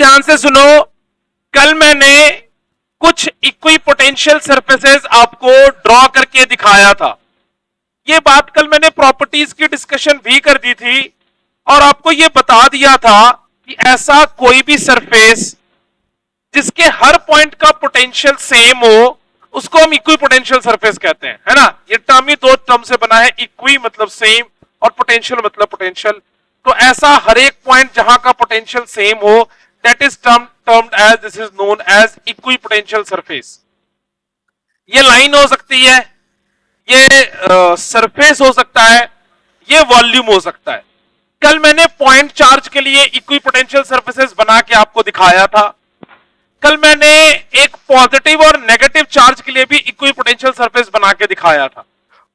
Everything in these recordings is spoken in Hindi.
ध्यान से सुनो, कल मैंने कुछ इक्वी पोटेंशियल सरफेसेस आपको ड्रॉ करके दिखाया था। ये बात कल मैंने प्रॉपर्टीज की डिस्कशन भी कर दी थी और आपको ये बता दिया था कि ऐसा कोई भी सरफेस जिसके हर पॉइंट का पोटेंशियल सेम हो उसको हम इक्वी पोटेंशियल सरफेस कहते हैं, है ना। ये टर्म ही दो टर्म से बना है, इक्वी मतलब सेम और पोटेंशियल मतलब पोटेंशियल। तो ऐसा हर एक पॉइंट जहां का पोटेंशियल सेम हो, that is termed as, this is known as equipotential surface. ये लाइन हो सकती है, ये सरफेस हो सकता है, ये वॉल्यूम हो सकता है। कल मैंने पॉइंट चार्ज के लिए इक्वी पोटेंशियल सरफेसेस बना के आपको दिखाया था। कल मैंने एक पॉजिटिव और नेगेटिव चार्ज के लिए भी इक्वी पोटेंशियल सरफेस बना के दिखाया था।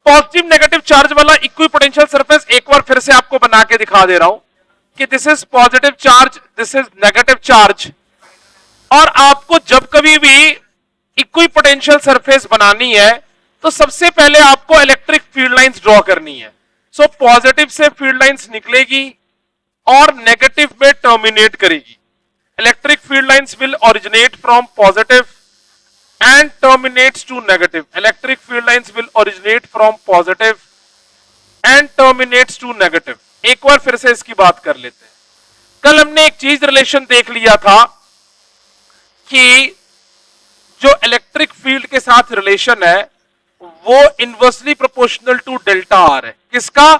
पॉजिटिव नेगेटिव चार्ज वाला इक्वी पोटेंशियल सरफेस एक बार फिर से आपको बना के दिखा दे रहा हूं कि this is positive charge, this is negative charge. और आपको जब कभी भी इक्वी पोटेंशियल सरफेस बनानी है तो सबसे पहले आपको इलेक्ट्रिक फील्ड लाइंस ड्रॉ करनी है। सो पॉजिटिव से फील्ड लाइंस निकलेगी और नेगेटिव में टर्मिनेट करेगी। Electric field lines will originate from positive and terminates to negative. Electric field lines will originate from positive and terminates to negative. एक बार फिर से इसकी बात कर लेते हैं। कल हमने एक चीज रिलेशन देख लिया था कि जो इलेक्ट्रिक फील्ड के साथ रिलेशन है वो inversely proportional to delta R है। किसका?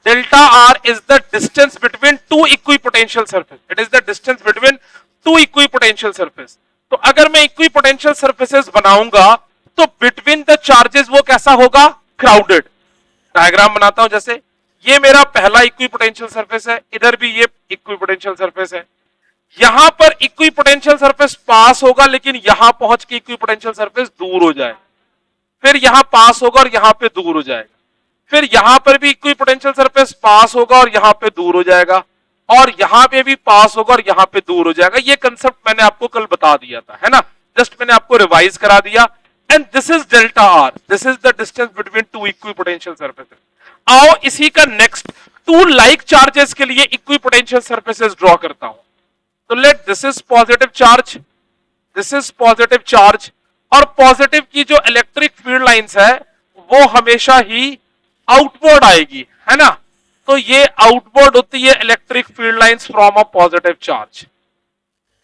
Delta R is the distance between two equipotential surface. It is the distance between two equipotential surface. तो अगर मैं इक्वी पोटेंशियल सरफेसेस बनाऊंगा तो बिटवीन द चार्जेस वो कैसा होगा? क्राउडेड। डायग्राम बनाता हूं, जैसे ये मेरा पहला इक्वी पोटेंशियल सरफेस है, इधर भी ये इक्वी पोटेंशियल सरफेस है। यहां पर इक्वी पोटेंशियल सरफेस पास होगा लेकिन यहां पहुंच के इक्वी पोटेंशियल सरफेस दूर हो जाए, फिर यहां पास होगा और यहां पे दूर हो जाएगा, फिर यहां पर भी इक्वी पोटेंशियल सरफेस पास होगा और यहां पे दूर हो जाएगा, और यहां पे भी पास होगा और यहां पे दूर हो जाएगा। ये कंसेप्ट मैंने आपको कल बता दिया था, है ना। जस्ट मैंने आपको रिवाइज करा दिया। And this is delta R, this is the distance between two equi potential surfaces. आओ इसी का नेक्स्ट टू लाइक चार्जेस के लिए इक्वी पोटेंशियल सरफेसेस ड्रॉ करता हूं। तो let this is positive charge, this is positive charge, और पॉजिटिव की जो इलेक्ट्रिक फील्ड लाइंस है वो हमेशा ही आउटवर्ड आएगी, है ना। तो ये आउटवर्ड होती है electric field lines from a positive charge.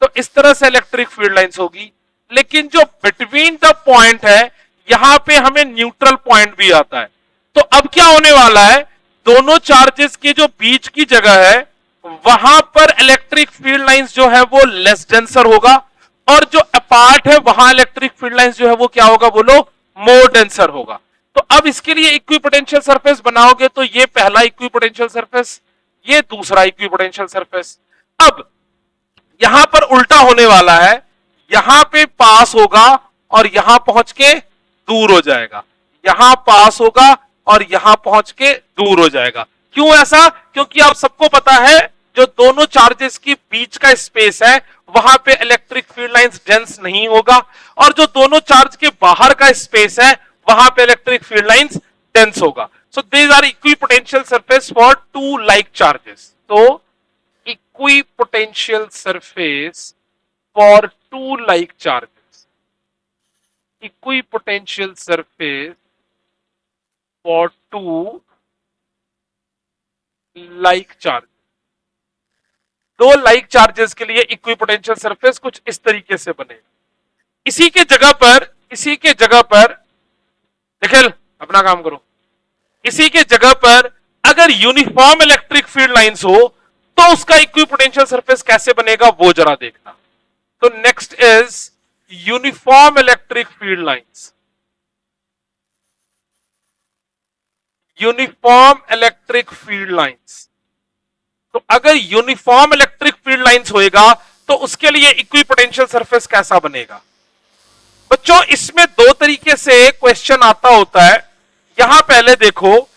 तो इस तरह से इलेक्ट्रिक फील्ड लाइंस होगी। लेकिन जो बिटवीन द पॉइंट है यहां पे हमें न्यूट्रल पॉइंट भी आता है। तो अब क्या होने वाला है, दोनों चार्जेस के जो बीच की जगह है वहां पर इलेक्ट्रिक फील्ड लाइंस जो है वो लेस डेंसर होगा, और जो अपार्ट है वहां इलेक्ट्रिक फील्ड लाइंस जो है वो क्या होगा बोलो? मोर डेंसर होगा। तो अब इसके लिए इक्वी पोटेंशियल सरफेस बनाओगे तो ये पहला इक्वी पोटेंशियल सरफेस, ये दूसरा इक्वी पोटेंशियल सरफेस। अब यहां पर उल्टा होने वाला है, यहां पे पास होगा और यहां पहुंच के दूर हो जाएगा, यहां पास होगा और यहां पहुंच के दूर हो जाएगा। क्यों ऐसा? क्योंकि आप सबको पता है जो दोनों चार्जेस की बीच का स्पेस है वहां पे इलेक्ट्रिक फील्ड लाइंस डेंस नहीं होगा, और जो दोनों चार्ज के बाहर का स्पेस है वहां पे इलेक्ट्रिक फील्ड लाइंस डेंस होगा। So these are equipotential surface for two like charges. तो equipotential surface for two like charges, equipotential surface for two like charge. दो लाइक चार्जेस के लिए इक्वी पोटेंशियल सरफेस कुछ इस तरीके से बनेगा। इसी के जगह पर निखिल अपना काम करो। इसी के जगह पर अगर यूनिफॉर्म इलेक्ट्रिक फील्ड लाइंस हो तो उसका इक्वी पोटेंशियल सरफेस कैसे बनेगा वो जरा देखना। तो next is uniform electric field lines. Uniform electric field lines, तो अगर यूनिफॉर्म इलेक्ट्रिक फील्ड लाइंस होएगा तो उसके लिए इक्वी पोटेंशियल सरफेस कैसा बनेगा? बच्चों इसमें दो तरीके से क्वेश्चन आता होता है। यहां पहले देखो,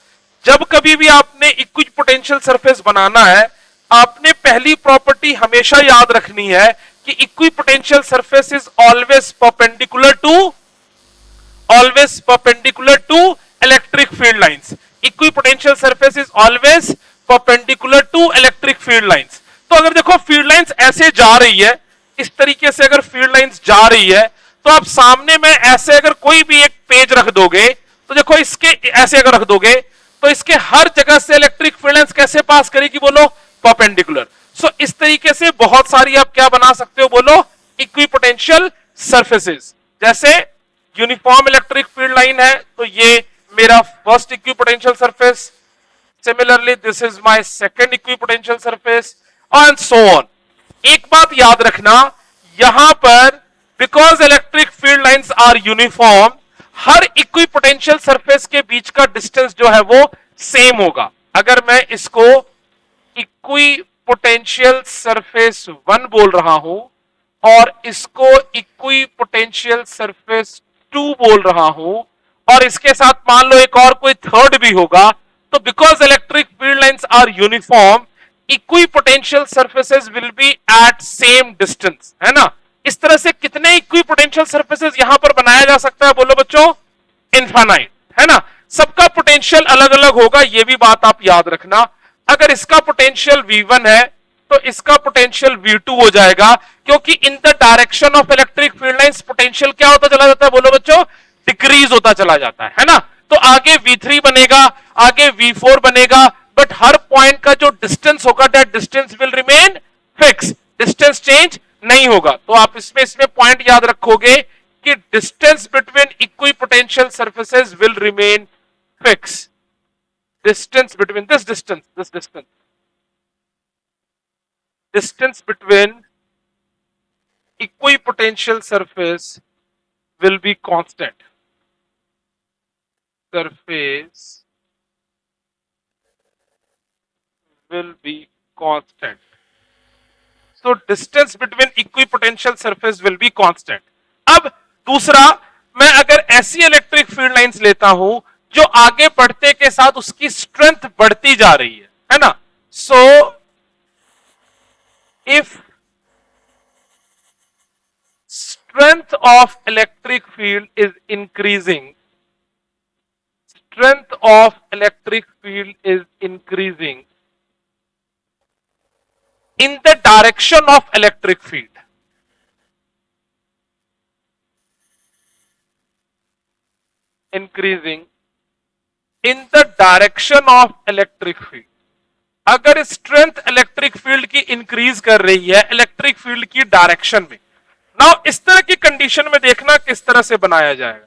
जब कभी भी आपने इक्वी पोटेंशियल सरफेस बनाना है आपने पहली प्रॉपर्टी हमेशा याद रखनी है कि equipotential surface is always perpendicular to electric field lines. Equipotential surface is always perpendicular to electric field lines. तो अगर देखो फील्ड लाइंस ऐसे जा रही है इस तरीके से अगर फील्ड लाइंस जा रही है तो आप सामने में ऐसे अगर कोई भी एक पेज रख दोगे तो देखो इसके ऐसे अगर रख दोगे तो इसके हर जगह से इलेक्ट्रिक फील्ड लाइंस कैसे पास करेगी बोलो, परपेंडिकुलर। सो इस तरीके से बहुत सारी आप क्या बना सकते हो बोलो, इक्विपोटेंशियल सरफेसेस। जैसे यूनिफॉर्म इलेक्ट्रिक फील्ड लाइन है तो ये मेरा first equipotential surface, similarly this is my second equipotential surface and so on. एक बात याद रखना, यहां पर because electric field lines are uniform, हर इक्विपोटेंशियल सरफेस के बीच का डिस्टेंस जो है वो सेम होगा। अगर मैं इसको इक्विपोटेंशियल सरफेस 1 बोल रहा हूं और इसको इक्विपोटेंशियल सरफेस 2 बोल रहा हूं और इसके साथ मान लो एक और कोई थर्ड भी होगा, तो because electric field lines are uniform, equipotential surfaces will be at same distance, है ना। इस तरह से कितने इक्विपोटेंशियल सरफेसेस यहां पर बनाया जा सकता है बोलो बच्चों, इनफाइनाइट, है ना। सबका पोटेंशियल अलग अलग होगा, यह भी बात आप याद रखना। अगर इसका पोटेंशियल V1 है तो इसका पोटेंशियल V2 हो जाएगा, क्योंकि इन the direction of electric field lines potential क्या होता चला जाता है बोलो बच्चों, डिक्रीज होता चला जाता है ना। तो आगे V3 बनेगा, आगे V4 बनेगा, बट हर पॉइंट का जो डिस्टेंस होगा that distance will remain fix, distance change नहीं होगा। तो आप इसमें पॉइंट याद रखोगे कि distance between equipotential surfaces will remain fix. Distance between this distance between equipotential surface will be constant. Surface will be constant. So distance between equipotential surface will be constant. अब दूसरा, मैं अगर ऐसी इलेक्ट्रिक फील्ड लाइंस लेता हूं जो आगे बढ़ते के साथ उसकी स्ट्रेंथ बढ़ती जा रही है ना। सो if strength of electric field is increasing, strength of electric field is increasing in the direction of electric field, increasing in the direction of electric field। अगर स्ट्रेंथ इलेक्ट्रिक फील्ड की इंक्रीज कर रही है इलेक्ट्रिक फील्ड की डायरेक्शन में, नाउ इस तरह की कंडीशन में देखना किस तरह से बनाया जाएगा।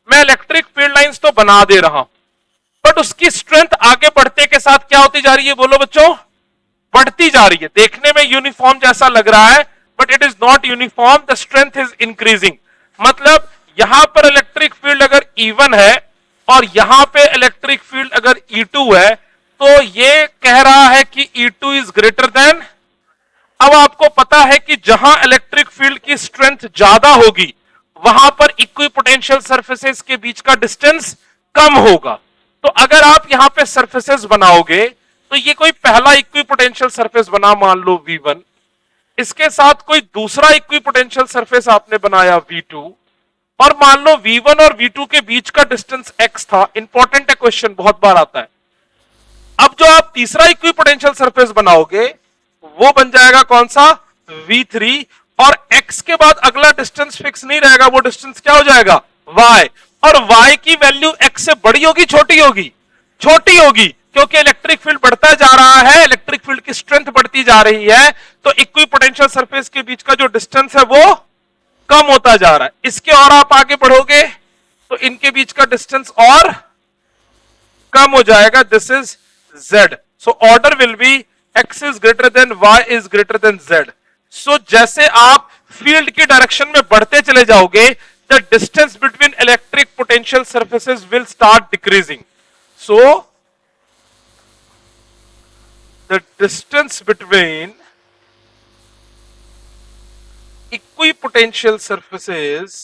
मैं इलेक्ट्रिक फील्ड लाइंस तो बना दे रहा हूं, बट उसकी स्ट्रेंथ आगे बढ़ते के साथ क्या होती जा रही है बोलो बच्चों, बढ़ती जा रही है। देखने में यूनिफॉर्म जैसा लग रहा है but it is not uniform, the strength is increasing. मतलब यहां पर इलेक्ट्रिक फील्ड अगर E1 है और यहां पे इलेक्ट्रिक फील्ड अगर E2 है, तो ये कह रहा है कि E2 इज ग्रेटर देन। अब आपको पता है कि जहां इलेक्ट्रिक फील्ड की स्ट्रेंथ ज्यादा होगी वहां पर इक्विपोटेंशियल सरफेसेस के बीच का डिस्टेंस कम होगा। तो अगर आप यहां पे सरफेसेस बनाओगे तो ये कोई पहला इक्विपोटेंशियल सरफेस बना मान लो V1, इसके साथ कोई दूसरा इक्विपोटेंशियल सरफेस आपने बनाया V2, और मान लो V1 और V2 के बीच का डिस्टेंस x था। इंपॉर्टेंट है क्वेश्चन, बहुत बार आता है। अब जो आप तीसरा इक्विपोटेंशियल सरफेस बनाओगे वो बन जाएगा कौन सा, V3, और x के बाद अगला डिस्टेंस फिक्स नहीं रहेगा, वो डिस्टेंस क्या हो जाएगा y, और y की वैल्यू x से बड़ी होगी छोटी होगी, छोटी होगी, क्योंकि इलेक्ट्रिक फील्ड बढ़ता जा रहा है, इलेक्ट्रिक फील्ड की स्ट्रेंथ बढ़ती जा रही है, तो इक्विपोटेंशियल सरफेस के बीच का जो डिस्टेंस है वो कम होता जा रहा है। इसके और आप आगे बढ़ोगे तो इनके बीच का डिस्टेंस और कम हो जाएगा, this is z। So order will be x is greater than y is greater than z. So जैसे आप फील्ड की डायरेक्शन में बढ़ते चले जाओगे, the distance between electric potential surfaces will start decreasing. So the distance between equipotential surfaces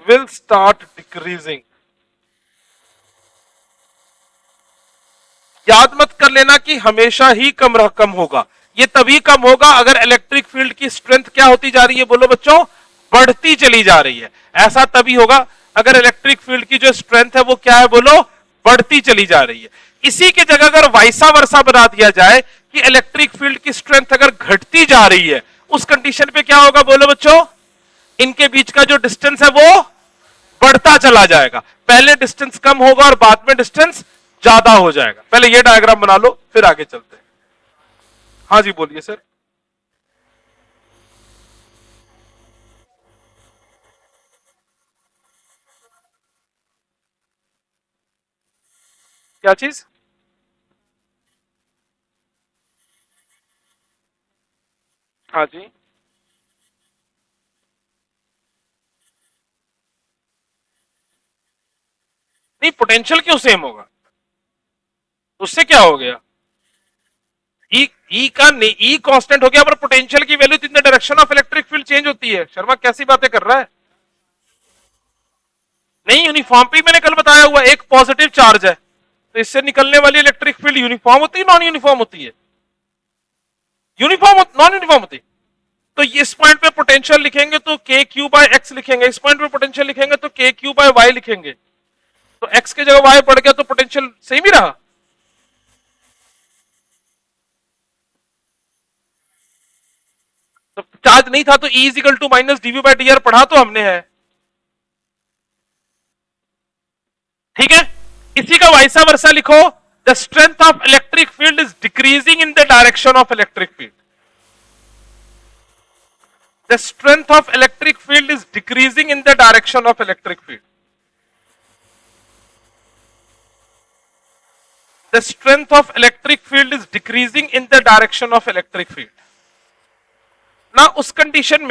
will start decreasing. याद मत कर लेना कि हमेशा ही कम होगा, ये तभी कम होगा अगर इलेक्ट्रिक फील्ड की स्ट्रेंथ क्या होती जा रही है बोलो बच्चों, बढ़ती चली जा रही है। ऐसा तभी होगा अगर इलेक्ट्रिक फील्ड की जो स्ट्रेंथ है वो क्या है बोलो, बढ़ती चली जा रही है। इसी की जगह अगर वाइसा वर्सा बना दिया जाए कि इलेक्ट्रिक फील्ड की स्ट्रेंथ अगर घटती जा रही है, उस कंडीशन पे क्या होगा बोलो बच्चों? इनके बीच का जो डिस्टेंस है वो बढ़ता चला जाएगा। पहले डिस्टेंस कम होगा और बाद में डिस्टेंस ज्यादा हो जाएगा। पहले ये डायग्राम बना लो, फिर आगे चलते हैं। हाँ जी बोलिए सर। क्या चीज? हाँ जी। नहीं, पोटेंशियल क्यों सेम होगा? उससे क्या हो गया? ई का ई कांस्टेंट हो गया, पर पोटेंशियल की value in the direction of electric field change होती है। शर्मा कैसी बातें कर रहा है? नहीं, यूनिफॉर्म पे मैंने कल बताया हुआ, एक पॉजिटिव चार्ज है तो इससे निकलने वाली इलेक्ट्रिक फील्ड यूनिफॉर्म होती है, नॉन यूनिफॉर्म होती है? यूनिफॉर्म, नॉन यूनिफॉर्म होती। तो इस पॉइंट पे पोटेंशियल लिखेंगे तो के क्यू बाय एक्स लिखेंगे, इस पॉइंट पे पोटेंशियल लिखेंगे तो के क्यू बाय वाई लिखेंगे। तो एक्स की जगह वाई पड़ गया तो पोटेंशियल सेम ही रहा। तो चार्ज नहीं था तो E is equal to minus dv by d r पढ़ा तो हमने है, ठीक है। इसी का वाइसा वर्सा लिखो, the strength of electric field is decreasing in the direction of electric field. The strength of electric field is decreasing in the direction of electric field. The strength of electric field is decreasing in the direction of electric field. ना उस कंडीशन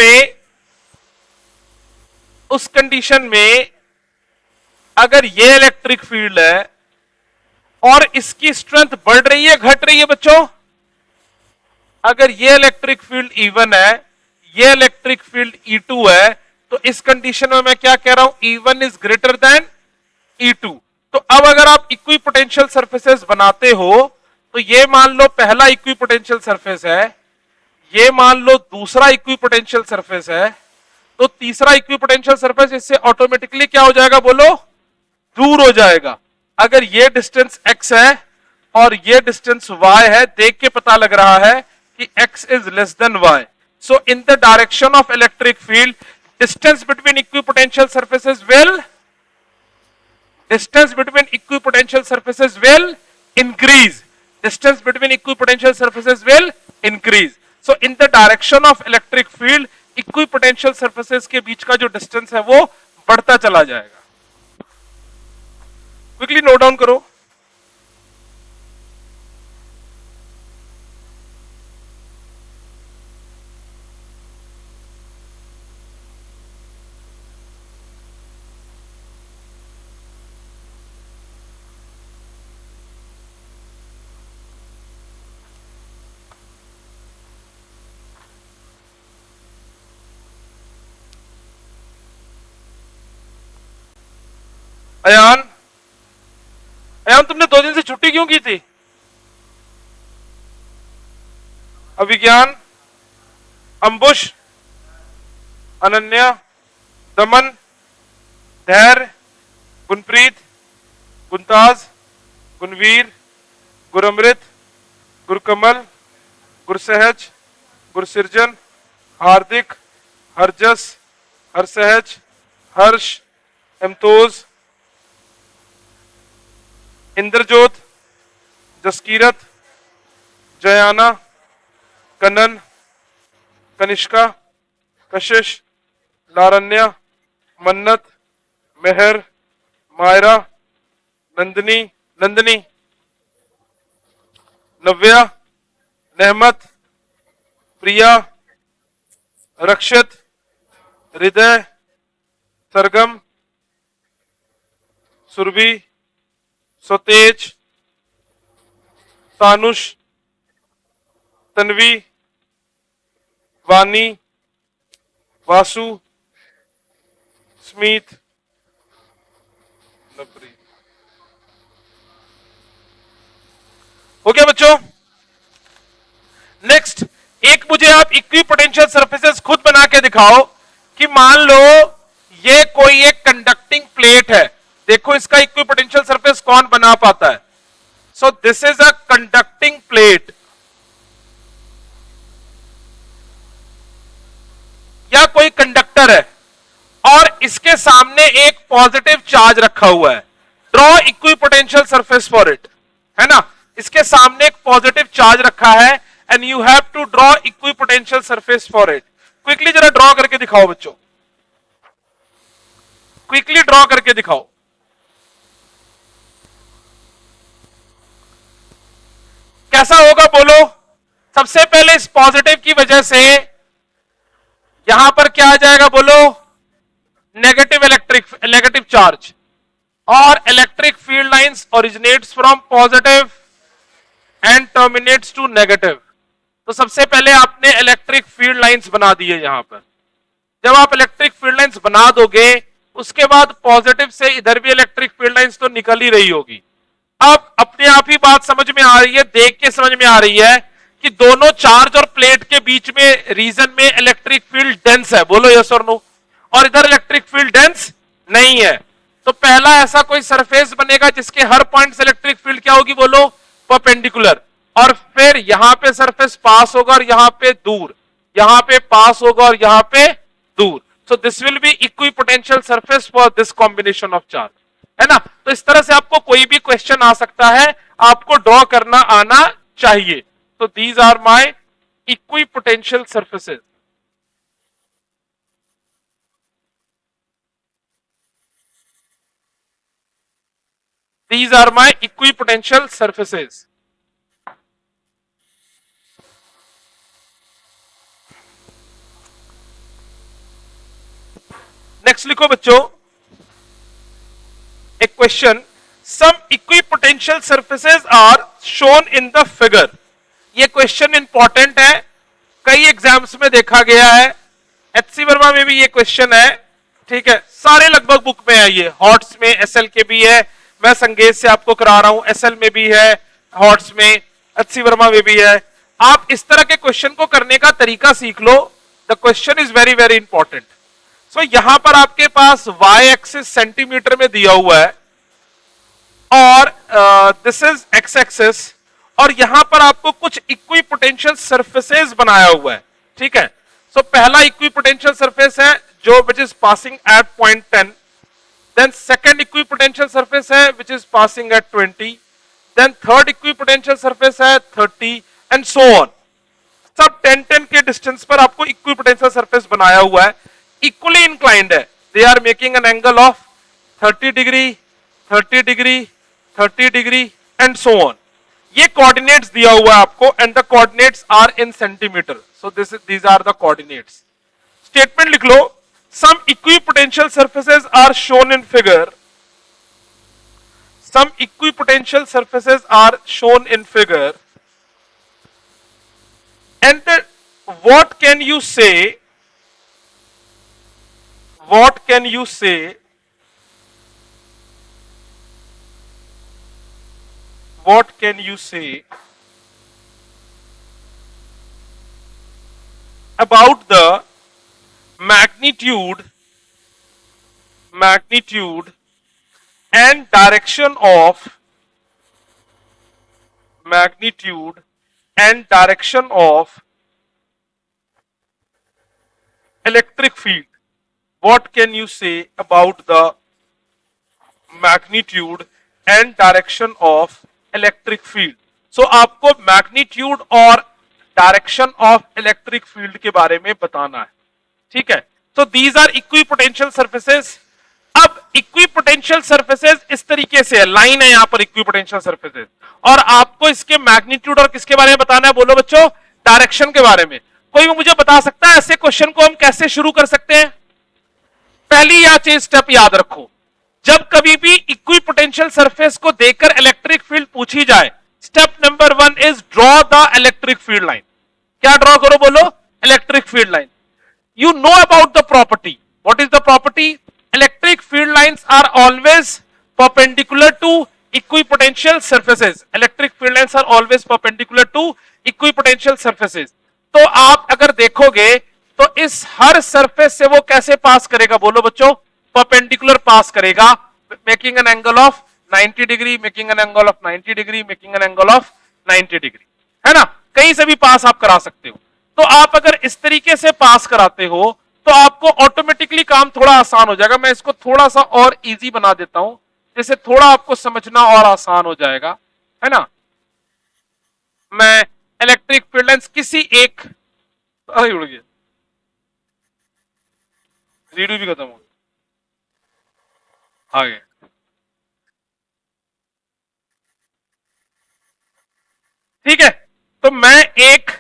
में अगर ये इलेक्ट्रिक फील्ड है और इसकी स्ट्रेंथ बढ़ रही है घट रही है बच्चों, अगर ये इलेक्ट्रिक फील्ड E1 है, ये इलेक्ट्रिक फील्ड E2 है, तो इस कंडीशन में मैं क्या कह रहा हूं, E1 is greater than E2। तो अब अगर आप इक्वी पोटेंशियल सरफेसेस बनाते हो तो ये मान लो पहला इक्वी पोटेंशियल सरफेस है, ये मान लो दूसरा इक्वी पोटेंशियल सरफेस है, तो तीसरा इक्वी पोटेंशियल सरफेस इससे ऑटोमेटिकली क्या हो जाएगा बोलो, दूर हो जाएगा। अगर ये डिस्टेंस x है और ये डिस्टेंस y है, देख के पता लग रहा है कि x is less than y। So in the direction of electric field, distance between equipotential surfaces will increase. Distance between equipotential surfaces will increase. So in the direction of electric field, equipotential surfaces के बीच का जो distance है वो बढ़ता चला जाएगा। Quickly note down करो। अयान, अयान तुमने 2 दिन से छुट्टी क्यों की थी? अभिज्ञान, अंबुश, अनन्या, दमन, धैर्य, गुनप्रीत, गुनताज, गुनवीर, गुरअमृत, गुरकमल, गुरसहज, गुरसिरजन, हार्दिक, हरजस, हरसहज, हर्ष, इम्तोज, इंद्रजोत, जसकीरत, जयाना, कनन, कनिष्का, कशिश, लारण्या, मन्नत, मेहर, मायरा, नंदनी, नंदनी, नव्या, नेहमत, प्रिया, रक्षित, हृदय, सरगम, सुरभि, स्वतेज, तानुष, तन्वी, वानी, वासु, स्मित, नबरी। हो गया बच्चों? नेक्स्ट, एक मुझे आप इक्वी पोटेंशियल सरफेसेस खुद बना के दिखाओ कि मान लो ये कोई एक कंडक्टिंग प्लेट है। देखो इसका इक्वी पोटेंशियल सरफेस कौन बना पाता है? So this is a conducting plate या कोई कंडक्टर है और इसके सामने एक पॉजिटिव चार्ज रखा हुआ है. Draw equipotential surface for it. है ना, इसके सामने एक पॉजिटिव चार्ज रखा है and you have to draw equipotential surface for it. Quickly जरा ड्रॉ करके दिखाओ बच्चों, क्विकली ड्रॉ करके दिखाओ. कैसा होगा बोलो. सबसे पहले इस पॉजिटिव की वजह से यहां पर क्या आ जाएगा बोलो, नेगेटिव चार्ज, और electric field lines originates from positive and terminates to negative. तो सबसे पहले आपने इलेक्ट्रिक फील्ड लाइंस बना दिए. यहां पर जब आप इलेक्ट्रिक फील्ड लाइंस बना दोगे उसके बाद पॉजिटिव से इधर भी इलेक्ट्रिक फील्ड लाइंस तो निकल ही रही होगी. अब अपने आप ही बात समझ में आ रही है, देख के समझ में आ रही है कि दोनों चार्ज और प्लेट के बीच में रीजन में इलेक्ट्रिक फील्ड डेंस है. बोलो यस और नो. और इधर इलेक्ट्रिक फील्ड डेंस नहीं है. तो पहला ऐसा कोई सरफेस बनेगा जिसके हर पॉइंट से इलेक्ट्रिक फील्ड क्या होगी बोलो, परपेंडिकुलर. और फिर यहां पे सरफेस पास होगा और यहां पे दूर, यहां पे पास होगा और यहां पे दूर. So this will be equipotential surface for this combination of charge. है ना. तो इस तरह से आपको कोई भी क्वेश्चन आ सकता है, आपको ड्रॉ करना आना चाहिए. तो these are my equipotential surfaces. These are my equipotential surfaces. Next लिखो बच्चों एक question. Some equipotential surfaces are shown in the figure. ये क्वेश्चन इंपॉर्टेंट है, कई एग्जाम्स में देखा गया है. एचसी वर्मा में भी ये क्वेश्चन है. ठीक है, सारे लगभग बुक में है ये. हॉट्स में एसएल के भी है, मैं संगेश से आपको करा रहा हूं, एसएल में भी है, हॉट्स में, एचसी वर्मा में भी है. आप इस तरह के क्वेश्चन को करने का तरीका सीख लो. The question is very very important. So यहां पर आपके पास वाई एक्सिस सेंटीमीटर में दिया हुआ है और दिस इज एक्स एक्सिस, और यहां पर आपको कुछ इक्विपोटेंशियल सरफेसेस बनाया हुआ है. ठीक है. सो पहला इक्विपोटेंशियल सरफेस है जो which is passing at point 10. Then second equipotential surface है which is passing at 20. Then third equipotential surface है 30 and so on. सब 10-10 के डिस्टेंस पर आपको इक्विपोटेंशियल सरफेस बनाया हुआ है. इक्वली इंक्लाइंड है. They are making an angle of 30 degree, 30 degree, 30 degree and so on. ये कोऑर्डिनेट्स दिया हुआ है आपको and the coordinates are in centimetre. So these are the coordinates. Statement लिख लो. Some equipotential surfaces are shown in figure. Some equipotential surfaces are shown in figure. And what can you say? What can you say? What can you say about the magnitude and direction of electric field? What can you say about the magnitude and direction of electric field? So आपको magnitude और direction of electric field के बारे में बताना है. ठीक है. तो दीज आर इक्विपोटेंशियल सरफेसेस. अब इक्विपोटेंशियल सरफेसेस इस तरीके से है, लाइन है यहां पर इक्विपोटेंशियल सरफेसेस, और आपको इसके मैग्नीट्यूड और किसके बारे में बताना है बोलो बच्चों, डायरेक्शन के बारे में. कोई मुझे बता सकता है ऐसे क्वेश्चन को हम कैसे शुरू कर सकते हैं? पहली या चीज स्टेप याद रखो, जब कभी भी इक्विपोटेंशियल सरफेस को देखकर इलेक्ट्रिक फील्ड पूछी जाए, step number 1 is draw the electric field line. क्या ड्रॉ करो बोलो? Electric field line. You know about the property. What is the property? Electric field lines are always perpendicular to equipotential surfaces. Electric field lines are always perpendicular to equipotential surfaces. तो आप अगर देखोगे तो इस हर सरफेस से वो कैसे पास करेगा बोलो बच्चों? परपेंडिकुलर पास करेगा, making an angle of 90 degree, making an angle of 90 degree, making an angle of 90 degree, है ना। कहीं से भी पास आप करा सकते हो। तो आप अगर इस तरीके से पास कराते हो तो आपको ऑटोमेटिकली काम थोड़ा आसान हो जाएगा। मैं इसको थोड़ा सा और इजी बना देता हूं, जिससे थोड़ा आपको समझना और आसान हो जाएगा, है ना। मैं इलेक्ट्रिक फील्ड लाइंस किसी एक, अरे उड़ गया, रीडू भी खत्म हो आगे। ठीक है, तो मैं एक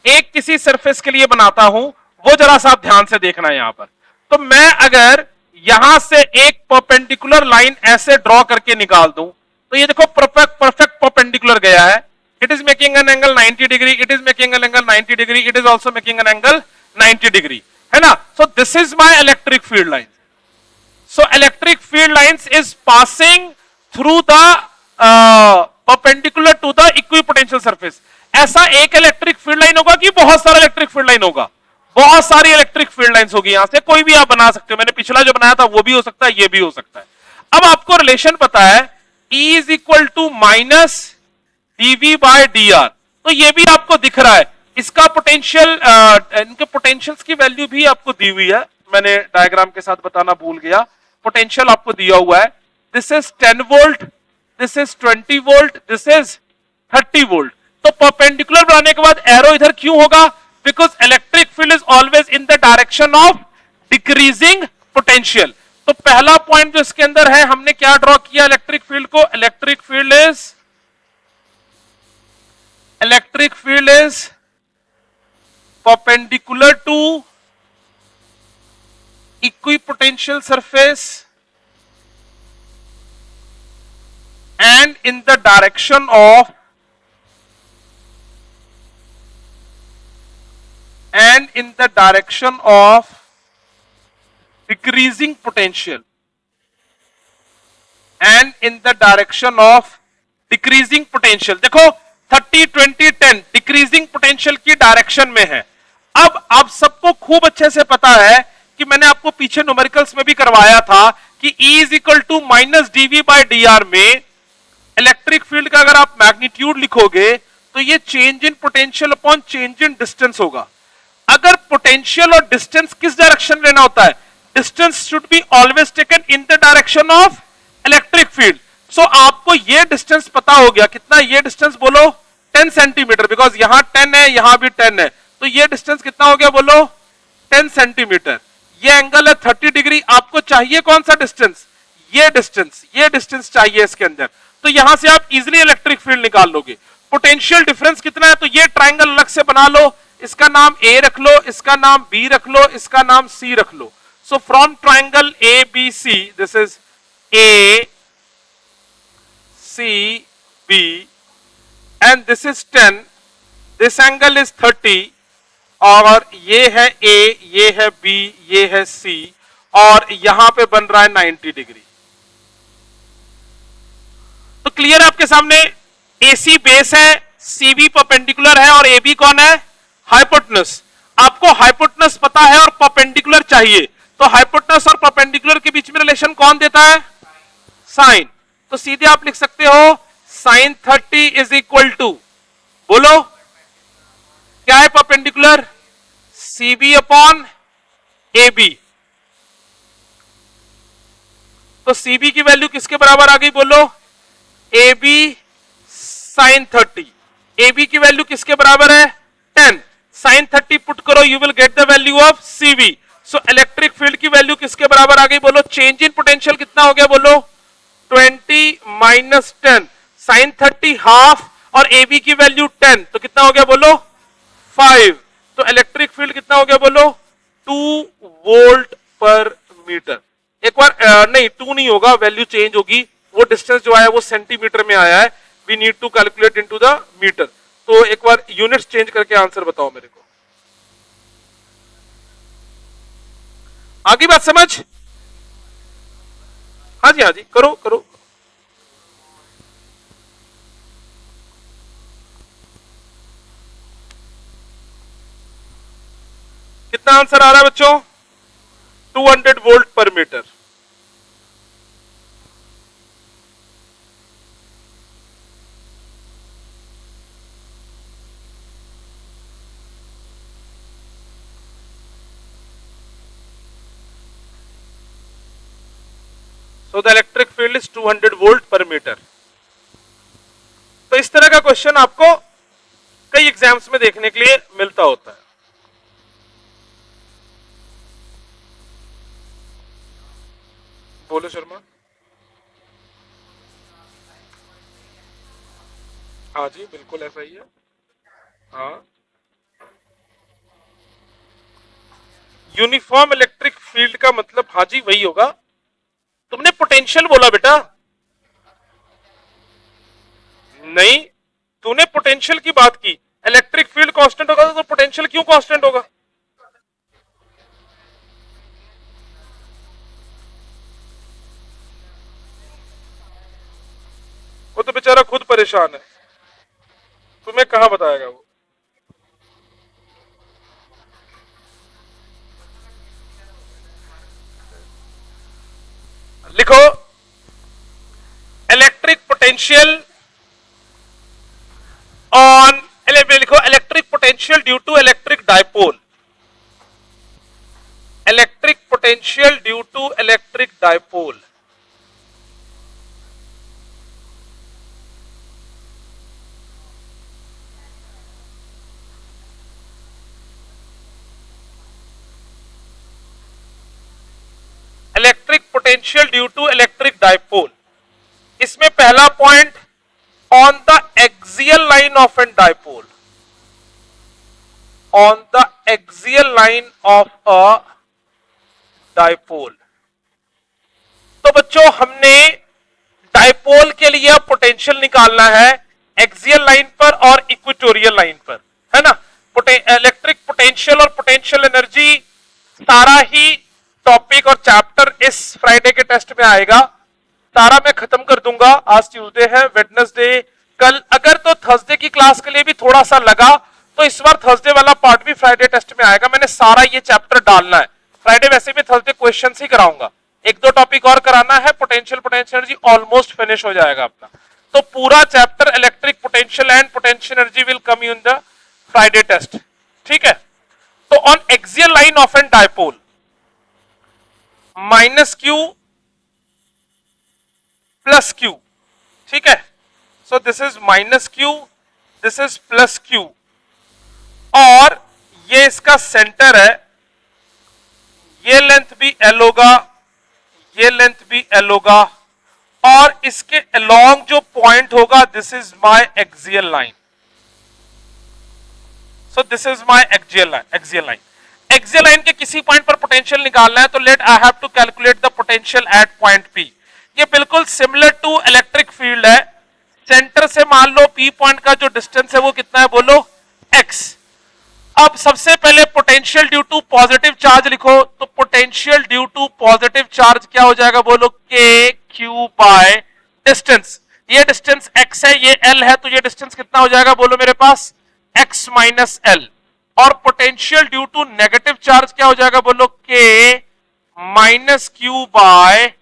एक किसी सरफेस के लिए बनाता हूं, वो जरा सा आप ध्यान से देखना है यहां पर। तो मैं अगर यहां से एक परपेंडिकुलर लाइन ऐसे ड्रॉ करके निकाल दूं, तो ये देखो परफेक्ट परफेक्ट परपेंडिकुलर गया है। It is making an angle 90 degree, it is making an angle 90 degree, it is also making an angle 90 degree, है ना। So this is my electric field line. So electric field lines is passing through the perpendicular to the equipotential surface। ऐसा एक इलेक्ट्रिक फील्ड लाइन होगा कि बहुत सारा इलेक्ट्रिक फील्ड लाइन होगा? बहुत सारी इलेक्ट्रिक फील्ड लाइंस होगी। यहां से कोई भी आप बना सकते हो। मैंने पिछला जो बनाया था वो भी हो सकता है, ये भी हो सकता है। अब आपको रिलेशन पता है, E is equal to minus dv by dr। तो ये भी आपको दिख रहा है। इसका पोटेंशियल, इनके पोटेंशियल्स की वैल्यू भी आपको दी हुई है। मैंने डायग्राम के साथ बताना भूल गया। पोटेंशियल आपको दिया हुआ है। This is 10 volt, this is 20 volt, this is 30 volt. तो परपेंडिकुलर बनाने के बाद एरो इधर क्यों होगा? Because electric field is always in the direction of decreasing potential. तो पहला पॉइंट जो इसके अंदर है, हमने क्या ड्रॉ किया इलेक्ट्रिक फील्ड को? Electric field is perpendicular to equipotential surface and in the direction of decreasing potential and in the direction of decreasing potential। देखो 30 20 10 डिक्रीजिंग पोटेंशियल की डायरेक्शन में है। अब आप सबको खूब अच्छे से पता है कि मैंने आपको पीछे न्यूमेरिकल्स में भी करवाया था कि E is equal to minus dv by dr में इलेक्ट्रिक फील्ड का अगर आप मैग्नीट्यूड लिखोगे तो ये change in potential upon change in distance होगा। अगर पोटेंशियल और डिस्टेंस किस डायरेक्शन लेना होता है? Distance should be always taken in the direction of electric field. So आपको ये डिस्टेंस पता हो गया। कितना ये डिस्टेंस बोलो? 10 सेंटीमीटर, बिकॉज यहां 10 है, यहां भी 10 है। तो ये डिस्टेंस कितना हो गया बोलो? 10 सेंटीमीटर। ये एंगल है 30 डिग्री। आपको चाहिए कौन सा डिस्टेंस? ये डिस्टेंस चाहिए इसके अंदर। तो यहां से आप इजिली इलेक्ट्रिक फील्ड निकाल लोगे। पोटेंशियल डिफरेंस कितना है? तो ये ट्राइंगल अलग से बना लो, इसका नाम A रख लो, इसका नाम B रख लो, इसका नाम C रख लो। So from triangle ABC, this is A C B and this is 10, this angle is 30 और ये है A, ये है B, ये है C और यहां पे बन रहा है 90 डिग्री। तो क्लियर है आपके सामने? AC बेस है, CB परपेंडिकुलर है और AB कौन है? हाइपोटेनस। आपको हाइपोटेनस पता है और परपेंडिकुलर चाहिए, तो हाइपोटेनस और परपेंडिकुलर के बीच में रिलेशन कौन देता है? साइन। तो सीधे आप लिख सकते हो साइन 30 इज इक्वल टू, बोलो क्या है परपेंडिकुलर? CB upon AB। तो CB की वैल्यू किसके बराबर आ गई बोलो? AB sine 30। AB की वैल्यू किसके बराबर है? 10। साइन 30 पुट करो, you will get the value of CB। So electric field की वैल्यू किसके बराबर आ गई बोलो? चेंज इन पोटेंशियल कितना हो गया बोलो? 20 माइनस 10, साइन 30 हाफ और AB की वैल्यू 10, तो कितना हो गया बोलो? 5। तो इलेक्ट्रिक फील्ड कितना हो गया बोलो? 2 वोल्ट पर मीटर। एक बार नहीं 2 नहीं होगा, वैल्यू चेंज होगी। वो डिस्टेंस जो आया वो सेंटीमीटर में आया है। We need to calculate into the metre. तो एक बार यूनिट्स चेंज करके आंसर बताओ मेरे को। आगे बात समझ? हाँ जी करो करो। कितना आंसर आ रहा है बच्चों? 200 वोल्ट पर metre. So the electric field is 200 volt per meter. तो इस तरह का क्वेश्चन आपको कई एग्जाम्स में देखने के लिए मिलता होता है. बोलो शर्मा. हाँ जी बिल्कुल ऐसा ही है. हाँ, यूनिफॉर्म इलेक्ट्रिक फील्ड का मतलब हाँ जी वही होगा. तुमने पोटेंशियल बोला बेटा. नहीं, तूने पोटेंशियल की बात की. इलेक्ट्रिक फील्ड कांस्टेंट होगा तो पोटेंशियल क्यों कांस्टेंट होगा? वो तो बेचारा खुद परेशान है, तुम्हें कहां बताएगा वो. लिखो इलेक्ट्रिक पोटेंशियल ऑन, लिखो electric potential due to electric dipole. Electric potential due to electric dipole. Electric potential due to electric dipole. इसमें पहला point, on the axial line of an dipole. On the axial line of a dipole. तो बच्चों हमने डायपोल के लिए पोटेंशियल निकालना है एक्सियल लाइन पर और इक्वेटोरियल लाइन पर, है ना. इलेक्ट्रिक पोटेंशियल और पोटेंशियल एनर्जी सारा ही टॉपिक और चैप्टर इस फ्राइडे के टेस्ट में आएगा. सारा मैं खत्म कर दूंगा. आज ट्यूसडे है, वेडनेसडे कल. अगर तो थर्सडे की क्लास के लिए भी थोड़ा सा लगा तो इस बार थर्सडे वाला पार्ट भी फ्राइडे टेस्ट में आएगा. मैंने सारा ये चैप्टर डालना है. फ्राइडे वैसे भी थर्सडे क्वेश्चंस ही कराऊंगा. एक दो टॉपिक और कराना है. पोटेंशियल एनर्जी ऑलमोस्ट फिनिश हो जाएगा अपना. तो पूरा chapter electric potential and potential energy will come in the Friday test. ठीक है. तो on axial line of an dipole, minus q plus q. ठीक है. So this is minus q, this is plus q, और ये इसका सेंटर है. ये लेंथ भी एल होगा, ये लेंथ भी एल होगा, और इसके अलोंग जो पॉइंट होगा this is my axial line. So this is my axial line. Axial line के किसी पॉइंट पर पोटेंशियल निकालना है तो let I have to calculate the potential at point P. ये बिल्कुल सिमिलर टू इलेक्ट्रिक फील्ड है. सेंटर से मान लो पी पॉइंट का जो डिस्टेंस है वो कितना है, बोलो x. अब सबसे पहले potential due to positive charge लिखो. तो potential due to positive charge क्या हो जाएगा, बोलो के क्यू बाय डिस्टेंस. ये डिस्टेंस x है, ये l है, तो ये डिस्टेंस कितना हो जाएगा, बोलो मेरे पास x माइनस एल. और potential due to negative charge क्या हो जाएगा, बोलो k minus q by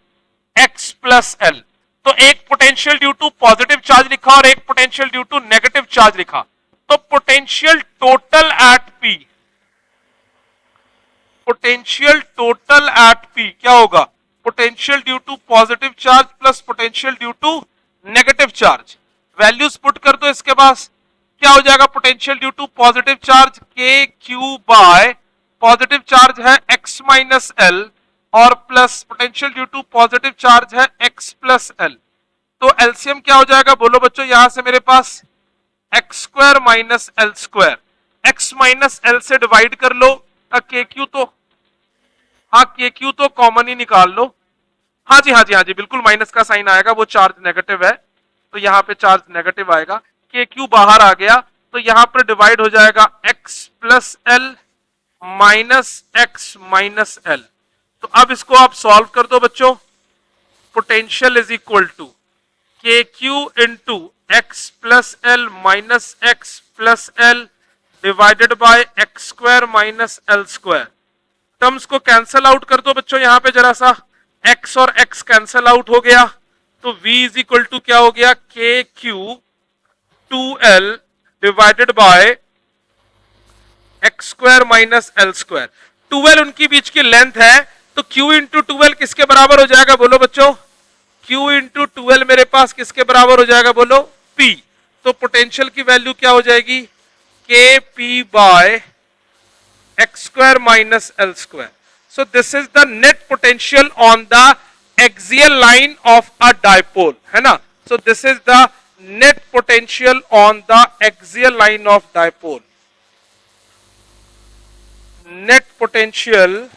x plus L. तो एक potential due to positive charge लिखा और एक potential due to negative charge लिखा. तो potential total at P, potential total at P क्या होगा, potential due to positive charge plus potential due to negative charge. Values put कर दो इसके पास. क्या हो जाएगा, potential due to positive charge के क्यू बाय पॉजिटिव चार्ज है x माइनस एल, और plus potential due to positive charge है x प्लस एल. तो एलसीएम क्या हो जाएगा, बोलो बच्चों. यहां से मेरे पास x square minus L square, x minus l से डिवाइड कर लो. के क्यू तो, हाँ के क्यू तो कॉमन ही निकाल लो. हाँ जी हाँ जी हाँ जी बिल्कुल, माइनस का साइन आएगा, वो चार्ज नेगेटिव है तो यहाँ पे चार्ज नेगेटिव आएगा. के क्यू बाहर आ गया तो यहां पर डिवाइड हो जाएगा x plus L minus x minus L. तो अब इसको आप सॉल्व कर दो बच्चों. पोटेंशियल इज इक्वल टू के Q into x plus L minus x plus L divided by x square minus L square. Terms को कैंसल आउट कर दो बच्चों. यहां पे जरा सा x और x कैंसल आउट हो गया तो v इज इक्वल टू क्या हो गया, के Q 2l divided by x square minus L square. 2l उनकी बीच की लेंथ है तो q इंटू 2l किसके बराबर हो जाएगा, बोलो बच्चों Q इंटू 12 मेरे पास किसके बराबर हो जाएगा बोलो, P। तो पोटेंशियल की वैल्यू क्या हो जाएगी, k p by x square minus L square. So this is the net potential on the axial line of a dipole, है ना। So this is the net potential on the axial line of dipole. Net potential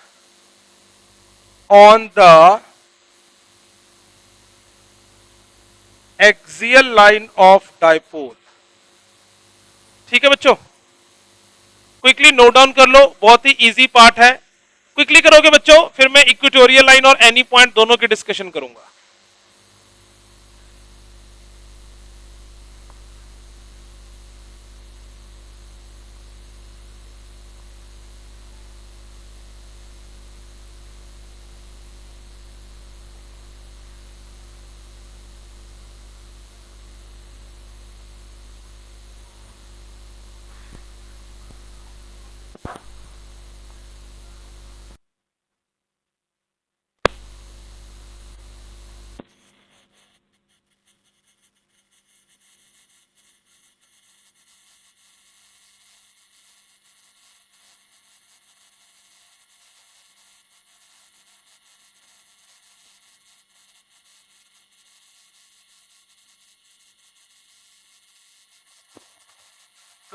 on the axial line of dipole. ठीक है बच्चों, क्विकली नोट डाउन कर लो, बहुत ही इजी पार्ट है। क्विकली करोगे बच्चों, फिर मैं इक्वेटोरियल लाइन और एनी पॉइंट दोनों की डिस्कशन करूंगा।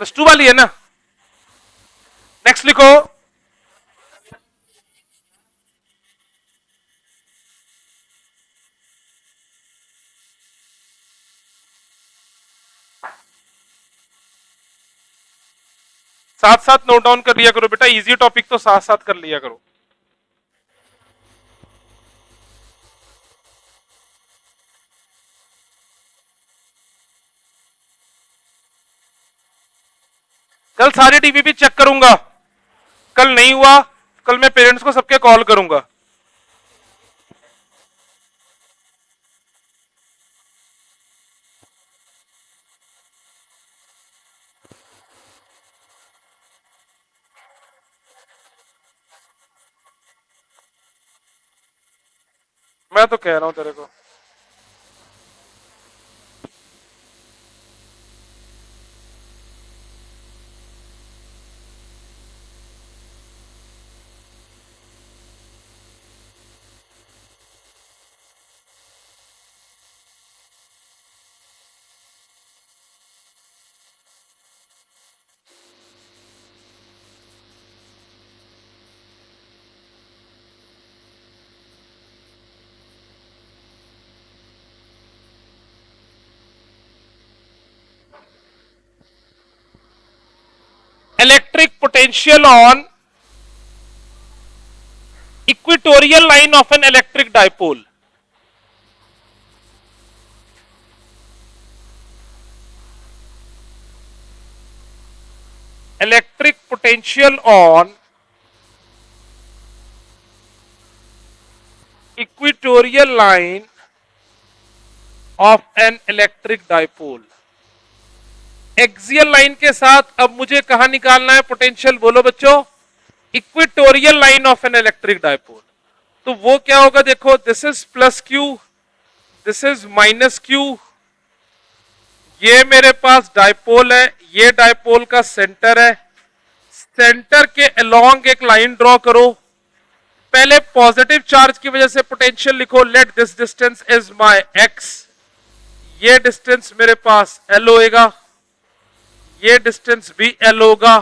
+2 वाली है ना। नेक्स्ट लिखो, साथ साथ नोट डाउन कर लिया करो बेटा, इजी टॉपिक तो साथ साथ कर लिया करो। कल सारे टीपीपी चेक करूंगा, कल नहीं हुआ कल मैं पेरेंट्स को सबके कॉल करूंगा। मैं तो कह रहा हूं तेरे को, electric potential on equatorial line of an electric dipole. Electric potential on equatorial line of an electric dipole. Axial line के साथ अब मुझे कहां निकालना है पोटेंशियल, बोलो बच्चों, equatorial line of an electric dipole. तो वो क्या होगा, देखो this is plus Q, this is minus Q, ये मेरे पास डायपोल है, ये डायपोल का सेंटर है, सेंटर के अलोंग एक लाइन ड्रॉ करो। पहले पॉजिटिव चार्ज की वजह से पोटेंशियल लिखो, let this distance is my ex, ये डिस्टेंस मेरे पास एल होएगा, ये डिस्टेंस भी एल होगा,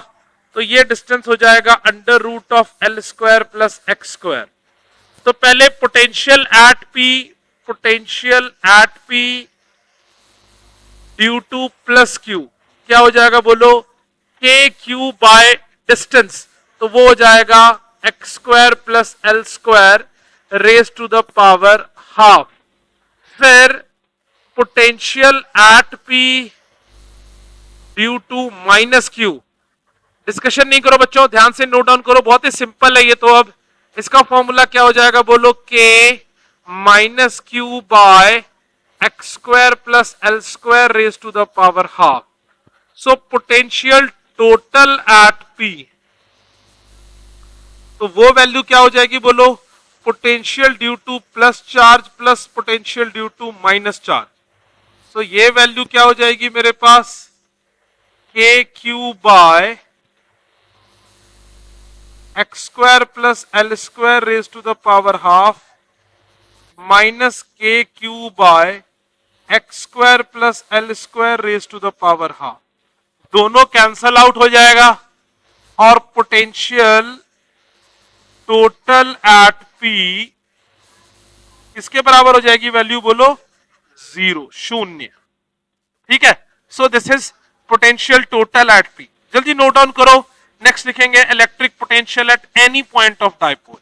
तो ये डिस्टेंस हो जाएगा under root of L square plus x square. तो पहले potential at P, potential at P due to plus q क्या हो जाएगा बोलो, के क्यू बाय डिस्टेंस, तो वो हो जाएगा x square plus l square raise to the power half. फिर potential at P due to minus q, discussion नहीं करो बच्चों, ध्यान से नोट डाउन करो, बहुत ही सिंपल है ये। तो अब इसका फॉर्मूला क्या हो जाएगा बोलो, k minus q by x square plus l square raise to the power half. So potential total at P, तो वो वैल्यू क्या हो जाएगी बोलो, potential due to plus charge plus potential due to minus charge. So ये वैल्यू क्या हो जाएगी मेरे पास, k q by x square plus l square raise to the power half minus k q by x square plus l square raise to the power half. दोनों कैंसल आउट हो जाएगा और पोटेंशियल टोटल एट पी किसके बराबर हो जाएगी वैल्यू, बोलो, 0, शून्य। ठीक है, so this is potential total at P. जल्दी नोट डाउन करो। नेक्स्ट लिखेंगे electric potential at any point of dipole.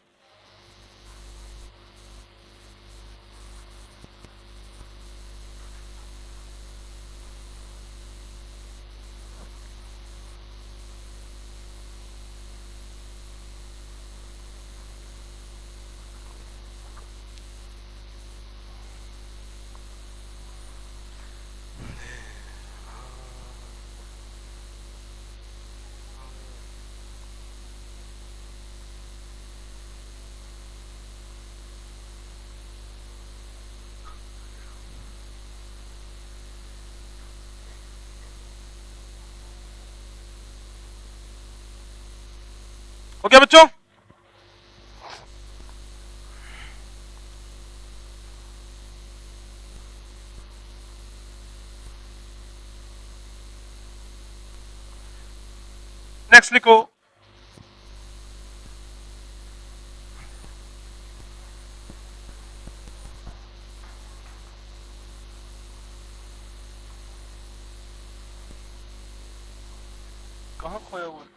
Okay बच्चों, नेक्स्ट लिखो कहां खोया हुआ है?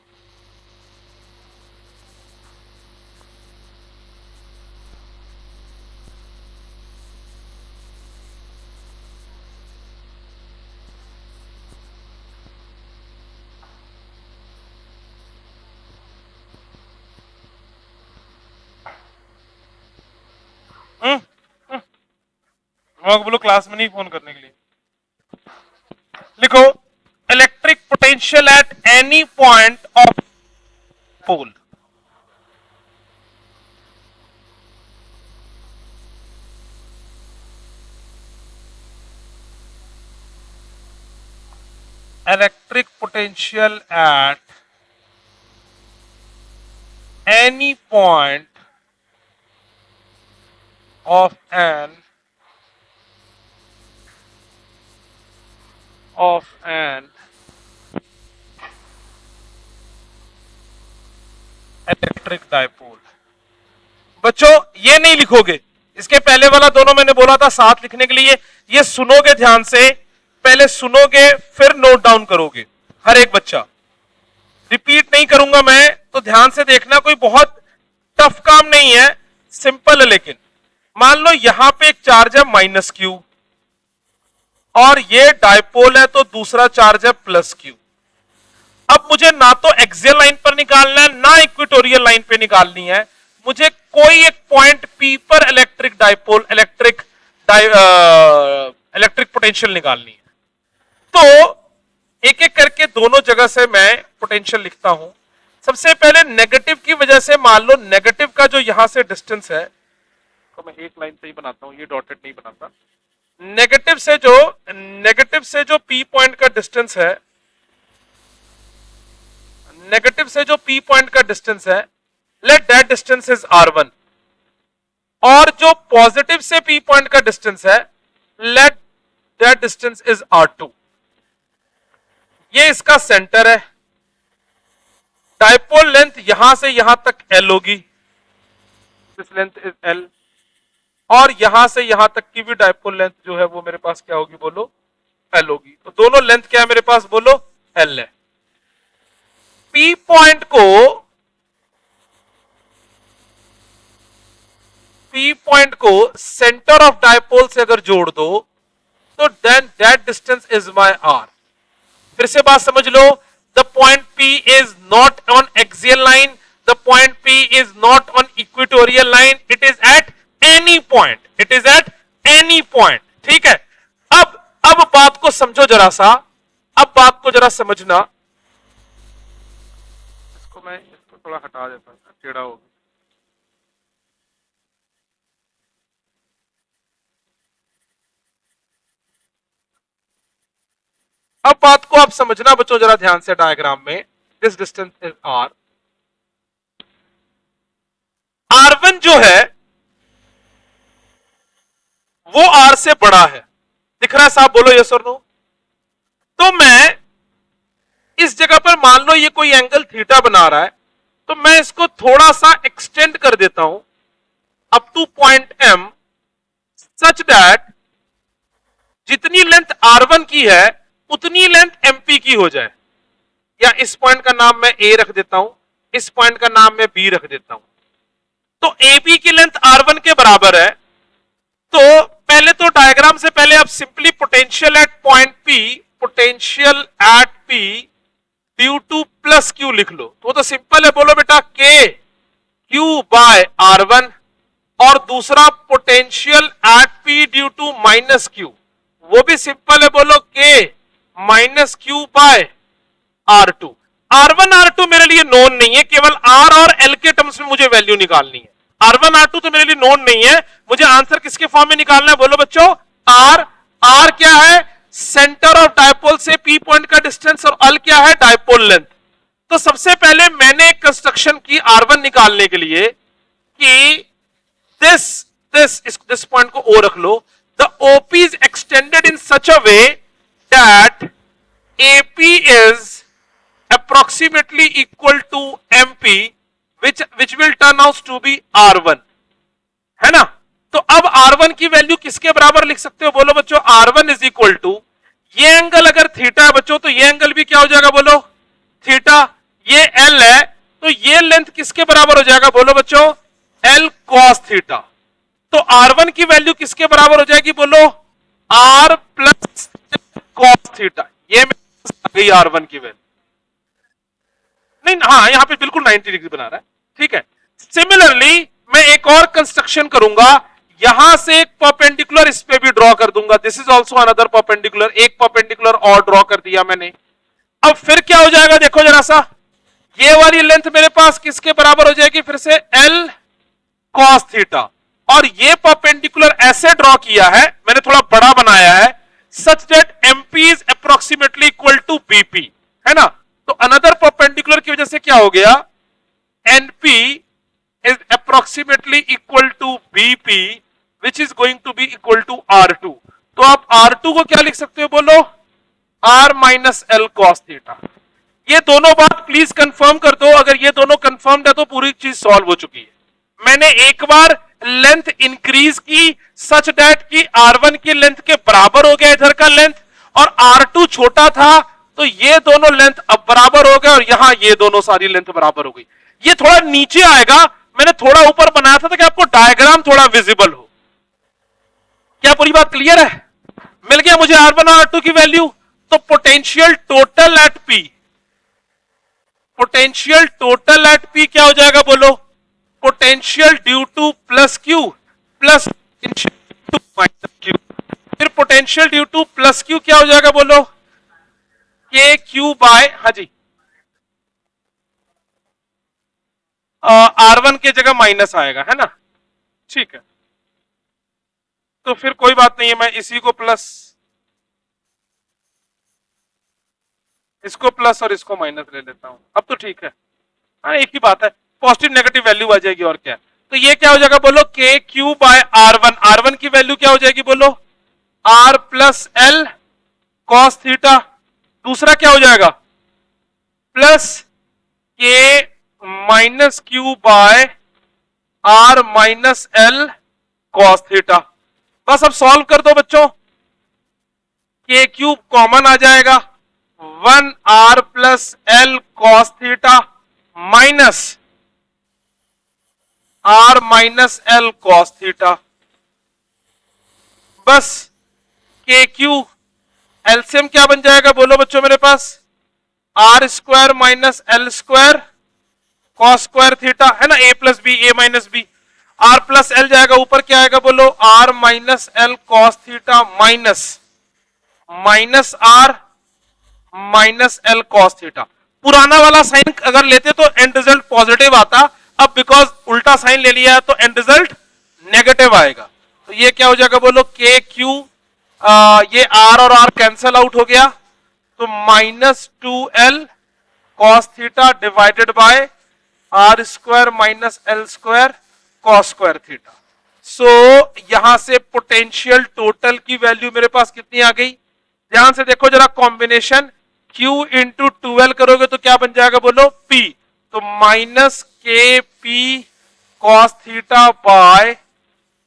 बोलो क्लास में नहीं फोन करने के लिए। लिखो electric potential at any point of pole. Electric potential at any point of an electric dipole. बच्चों ये नहीं लिखोगे, इसके पहले वाला दोनों मैंने बोला था साथ लिखने के लिए, ये सुनोगे ध्यान से, पहले सुनोगे फिर नोट डाउन करोगे हर एक बच्चा। रिपीट नहीं करूंगा मैं, तो ध्यान से देखना, कोई बहुत टफ काम नहीं है, सिंपल है। लेकिन मान लो यहां पे एक चार्ज है माइनस क्यू और ये डाइपोल है तो दूसरा चार्ज है प्लस क्यू। अब मुझे ना तो एक्सियल लाइन पर निकालना है ना इक्वेटोरियल लाइन पे निकालनी है, मुझे कोई एक पॉइंट पी पर इलेक्ट्रिक डाइपोल इलेक्ट्रिक पोटेंशियल निकालनी है। तो एक एक करके दोनों जगह से मैं पोटेंशियल लिखता हूं। सबसे पहले नेगेटिव की वजह से मान लो नेगेटिव का जो यहां से डिस्टेंस है, तो मैं एक लाइन से ही बनाता हूं, ये डॉटेड नहीं बनाता। नेगेटिव से जो पी पॉइंट का डिस्टेंस है, नेगेटिव से जो पी पॉइंट का डिस्टेंस है, let that distance is r1। और जो पॉजिटिव से पी पॉइंट का डिस्टेंस है, let that distance is r2। ये इसका सेंटर है। डाइपोल लेंथ यहां से यहां तक l होगी, दिस लेंथ इज l, और यहां से यहां तक की भी डाइपोल लेंथ जो है वो मेरे पास क्या होगी, बोलो, l होगी। तो दोनों लेंथ क्या है मेरे पास, बोलो, l है। पी पॉइंट को सेंटर ऑफ डाइपोल से अगर जोड़ दो तो then that distance is my r। फिर से बात समझ लो, the point P is not on axial line, the point P is not on equatorial line, it is at any point, it is at any point. ठीक है, अब बात को समझो जरा सा, अब बात को जरा समझना। इसको मैं इसको थोड़ा हटा देता हूं, टेढ़ा हो गया। अब बात को आप समझना बच्चों जरा ध्यान से डायग्राम में। This distance is are, R1 जो है वो R से बड़ा है, दिख रहा है साहब? बोलो यस और नो। तो मैं इस जगह पर मान लो ये कोई एंगल थीटा बना रहा है, तो मैं इसको थोड़ा सा एक्सटेंड कर देता हूं up two point M, such that जितनी लेंथ R1 की है उतनी लेंथ MP की हो जाए। या इस पॉइंट का नाम मैं A रख देता हूं, इस पॉइंट का नाम मैं B रख देता हूं। तो AB की लेंथ R1 के बराबर है। तो पहले तो डायग्राम से पहले आप simply potential at point P, potential at P due to plus Q लिख लो। तो वो तो सिंपल है, बोलो बेटा K Q बाय R1, और दूसरा potential at P due to minus Q, वो भी सिंपल है, बोलो K minus Q bye R2। R1 R2 मेरे लिए नोन नहीं है, केवल R और L के टर्म्स में मुझे वैल्यू निकालनी है। R1 R2 तो मेरे लिए नोन नहीं है, मुझे आंसर किसके फॉर्म में निकालना है? बोलो बच्चों R क्या है? सेंटर ऑफ डायपोल से P पॉइंट का डिस्टेंस, और L क्या है? Dipole length. तो सबसे पहले मैंने एक कंस्ट्रक्शन की R1 निकालने के लिए कि दिस पॉइंट को O रख लो, the OP is extended in such a way that AP is approximately equal to MP, which will turn out to be R1, है ना? तो अब R1 की वैल्यू किसके बराबर लिख सकते हो? बोलो बच्चों R1 इज इक्वल टू, ये एंगल अगर थीटा है बच्चों तो ये एंगल भी क्या हो जाएगा? बोलो थीटा। ये L है तो ये लेंथ किसके बराबर हो जाएगा? बोलो बच्चों L cos थीटा। तो R1 की वैल्यू किसके बराबर हो जाएगी? बोलो R प्लस cos थीटा। ये गई R1 की वैल्यू। नहीं, हाँ यहां पे बिल्कुल 90 डिग्री बना रहा है, ठीक है। सिमिलरली मैं एक और कंस्ट्रक्शन करूंगा, यहां से एक परपेंडिकुलर इस पे भी ड्रॉ कर दूंगा। This is also another perpendicular, एक परपेंडिकुलर और ड्रॉ कर दिया मैंने। अब फिर क्या हो जाएगा? देखो जरा सा, ये वाली लेंथ मेरे पास किसके बराबर हो जाएगी? फिर से L cos थीटा, और ये परपेंडिकुलर ऐसे ड्रॉ किया है मैंने, थोड़ा बड़ा बनाया है, सच दैट MP इज अप्रोक्सीमेटली इक्वल टू BP, है ना? तो अनदर परपेंडिकुलर की वजह से क्या हो गया? NP is approximately equal to BP, which is going to be equal to R2। तो आप R2 को क्या लिख सकते हो? बोलो R minus L cos theta. ये दोनों बात प्लीज कंफर्म कर दो, अगर ये दोनों कंफर्म्ड है तो पूरी चीज सॉल्व हो चुकी है। मैंने एक बार लेंथ इंक्रीज की सच दैट कि R1 की लेंथ के बराबर हो गया इधर का लेंथ, और R2 छोटा था तो ये दोनों लेंथ अब बराबर हो गए, और यहां ये दोनों सारी लेंथ बराबर हो गई। ये थोड़ा नीचे आएगा, मैंने थोड़ा ऊपर बनाया था ताकि आपको डायग्राम थोड़ा विजिबल हो। क्या पूरी बात क्लियर है? मिल गया मुझे R1 और R2 की वैल्यू। तो potential total at P, potential total at P क्या हो जाएगा? बोलो potential due to plus Q plus minus Q। फिर potential due to plus Q क्या हो जाएगा? बोलो के Q बाय, हाँ जी, R1 की जगह माइनस आएगा, है ना? ठीक है, तो फिर कोई बात नहीं है, मैं इसी को प्लस, इसको प्लस और इसको माइनस ले लेता हूं। अब तो ठीक है, हाँ एक ही बात है, पॉजिटिव नेगेटिव वैल्यू आ जाएगी और क्या। तो ये क्या हो जाएगा? बोलो के Q बाय R1। R1 की वैल्यू क्या हो जाएगी? बोलो R plus L cos theta. दूसरा क्या हो जाएगा? Plus k minus Q by R minus L cos theta. बस अब सॉल्व कर दो बच्चों, के क्यूब कॉमन आ जाएगा, 1R plus L cos theta minus R minus L cos theta. बस के क्यू एलसीएम क्या बन जाएगा? बोलो बच्चों मेरे पास R square minus L square cos square theta, है ना? A plus B, A minus B, R plus L जाएगा, ऊपर क्या आएगा? बोलो R minus L cos theta minus minus R minus L cos theta. पुराना वाला साइन अगर लेते तो एंड रिजल्ट पॉजिटिव आता, अब बिकॉज उल्टा साइन ले लिया है तो एंड रिजल्ट नेगेटिव आएगा। तो ये क्या हो जाएगा? बोलो के क्यू, ये R और R कैंसल आउट हो गया, तो -2l cos theta divided by r square minus L square cos square theta. So यहां से पोटेंशियल टोटल की वैल्यू मेरे पास कितनी आ गई, ध्यान से देखो जरा, कॉम्बिनेशन Q इंटू 2l करोगे तो क्या बन जाएगा बोलो, P, तो minus k p cos theta by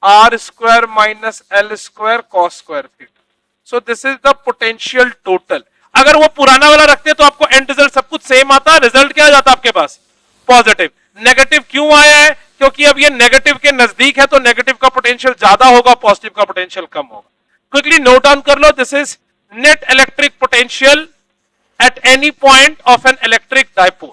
R square minus L square cos square theta. So this is the potential total. अगर वो पुराना वाला रखते तो आपको एंड रिजल्ट सब कुछ सेम आता, रिजल्ट क्या आ जाता आपके पास, पॉजिटिव। नेगेटिव क्यों आया है, क्योंकि अब ये नेगेटिव के नजदीक है तो नेगेटिव का पोटेंशियल ज्यादा होगा, पॉजिटिव का पोटेंशियल कम होगा। क्विकली नोट डाउन कर लो, this is net electric potential at any point of an electric dipole.